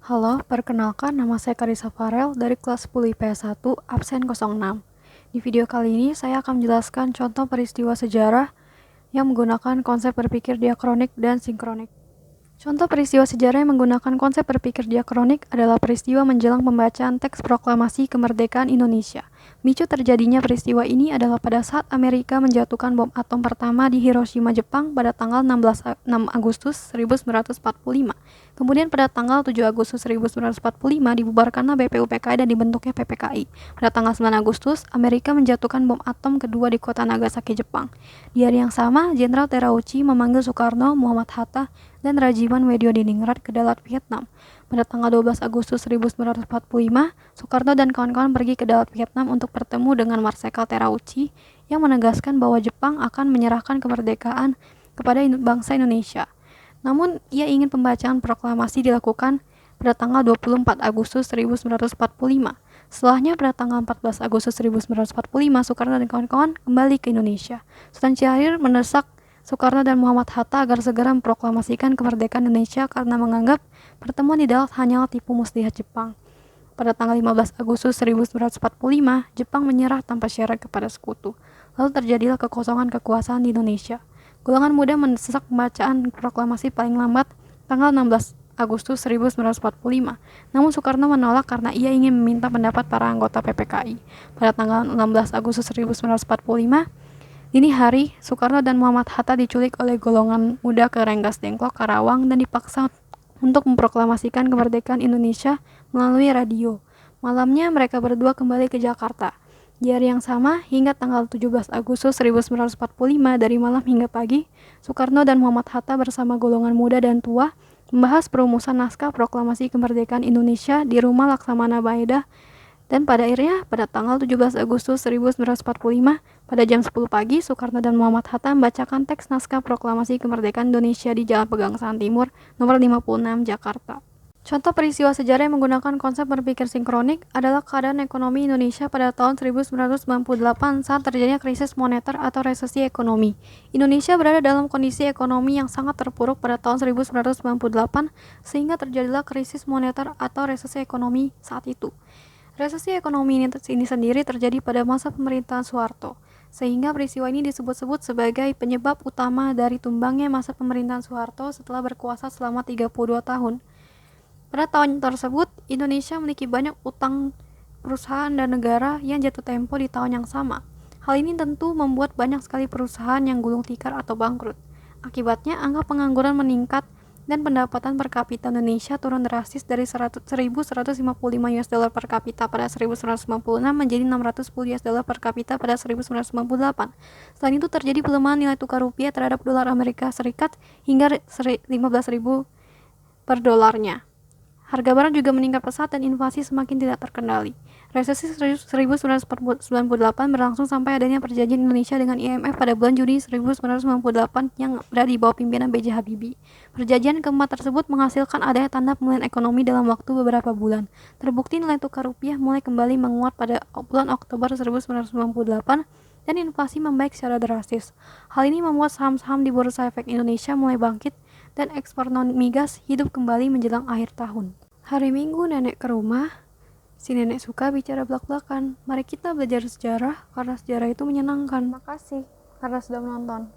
Halo, perkenalkan nama saya Karissa Farel dari kelas 10 IPS 1, absen 06. Di video kali ini saya akan menjelaskan contoh peristiwa sejarah yang menggunakan konsep berpikir diakronik dan sinkronik. Contoh peristiwa sejarah yang menggunakan konsep berpikir diakronik adalah peristiwa menjelang pembacaan teks proklamasi kemerdekaan Indonesia. Micu terjadinya peristiwa ini adalah pada saat Amerika menjatuhkan bom atom pertama di Hiroshima, Jepang pada tanggal 6 Agustus 1945. Kemudian pada tanggal 7 Agustus 1945 dibubarkanlah BPUPKI dan dibentuknya PPKI. Pada tanggal 9 Agustus, Amerika menjatuhkan bom atom kedua di kota Nagasaki, Jepang. Di hari yang sama, Jenderal Terauchi memanggil Soekarno, Muhammad Hatta, dan Rajiman Weddiodiningrat ke Dalat, Vietnam. Pada tanggal 12 Agustus 1945, Soekarno dan kawan-kawan pergi ke Dalat, Vietnam untuk bertemu dengan Marsekal Terauchi yang menegaskan bahwa Jepang akan menyerahkan kemerdekaan kepada bangsa Indonesia. Namun, ia ingin pembacaan proklamasi dilakukan pada tanggal 24 Agustus 1945. Setelahnya, pada tanggal 14 Agustus 1945, Soekarno dan kawan-kawan kembali ke Indonesia. Sultan Syahrir mendesak Soekarno dan Muhammad Hatta agar segera memproklamasikan kemerdekaan Indonesia karena menganggap pertemuan di Dalat hanyalah tipu muslihat Jepang. Pada tanggal 15 Agustus 1945, Jepang menyerah tanpa syarat kepada sekutu. Lalu terjadilah kekosongan kekuasaan di Indonesia. Golongan muda mendesak pembacaan proklamasi paling lambat tanggal 16 Agustus 1945. Namun Soekarno menolak karena ia ingin meminta pendapat para anggota PPKI. Pada tanggal 16 Agustus 1945, dini hari, Soekarno dan Muhammad Hatta diculik oleh golongan muda ke Rengas Dengklok, Karawang, dan dipaksa untuk memproklamasikan kemerdekaan Indonesia melalui radio. Malamnya, mereka berdua kembali ke Jakarta. Di hari yang sama, hingga tanggal 17 Agustus 1945, dari malam hingga pagi, Soekarno dan Muhammad Hatta bersama golongan muda dan tua membahas perumusan naskah proklamasi kemerdekaan Indonesia di rumah Laksamana Baeda. Dan pada akhirnya, pada tanggal 17 Agustus 1945, pada jam 10 pagi, Soekarno dan Muhammad Hatta membacakan teks naskah proklamasi kemerdekaan Indonesia di Jalan Pegangsaan Timur, nomor 56, Jakarta. Contoh peristiwa sejarah yang menggunakan konsep berpikir sinkronik adalah keadaan ekonomi Indonesia pada tahun 1998 saat terjadinya krisis moneter atau resesi ekonomi. Indonesia berada dalam kondisi ekonomi yang sangat terpuruk pada tahun 1998 sehingga terjadilah krisis moneter atau resesi ekonomi saat itu. Resesi ekonomi ini sendiri terjadi pada masa pemerintahan Soeharto, sehingga peristiwa ini disebut-sebut sebagai penyebab utama dari tumbangnya masa pemerintahan Soeharto setelah berkuasa selama 32 tahun. Pada tahun tersebut, Indonesia memiliki banyak utang perusahaan dan negara yang jatuh tempo di tahun yang sama. Hal ini tentu membuat banyak sekali perusahaan yang gulung tikar atau bangkrut. Akibatnya, angka pengangguran meningkat dan pendapatan per kapita Indonesia turun drastis dari 1.155 US dollar per kapita pada 1996 menjadi 610 US dollar per kapita pada 1998. Selain itu terjadi pelemahan nilai tukar rupiah terhadap dolar Amerika Serikat hingga 15.000 per dolarnya. Harga barang juga meningkat pesat dan inflasi semakin tidak terkendali. Resesi 1998 berlangsung sampai adanya perjanjian Indonesia dengan IMF pada bulan Juni 1998 yang berada di bawah pimpinan B.J. Habibie. Perjanjian keempat tersebut menghasilkan adanya tanda pemulihan ekonomi dalam waktu beberapa bulan. Terbukti nilai tukar rupiah mulai kembali menguat pada bulan Oktober 1998 dan inflasi membaik secara drastis. Hal ini membuat saham-saham di Bursa Efek Indonesia mulai bangkit dan ekspor non-migas hidup kembali menjelang akhir tahun. Hari Minggu nenek ke rumah, si nenek suka bicara belak-belakan. Mari kita belajar sejarah karena sejarah itu menyenangkan. Makasih karena sudah menonton.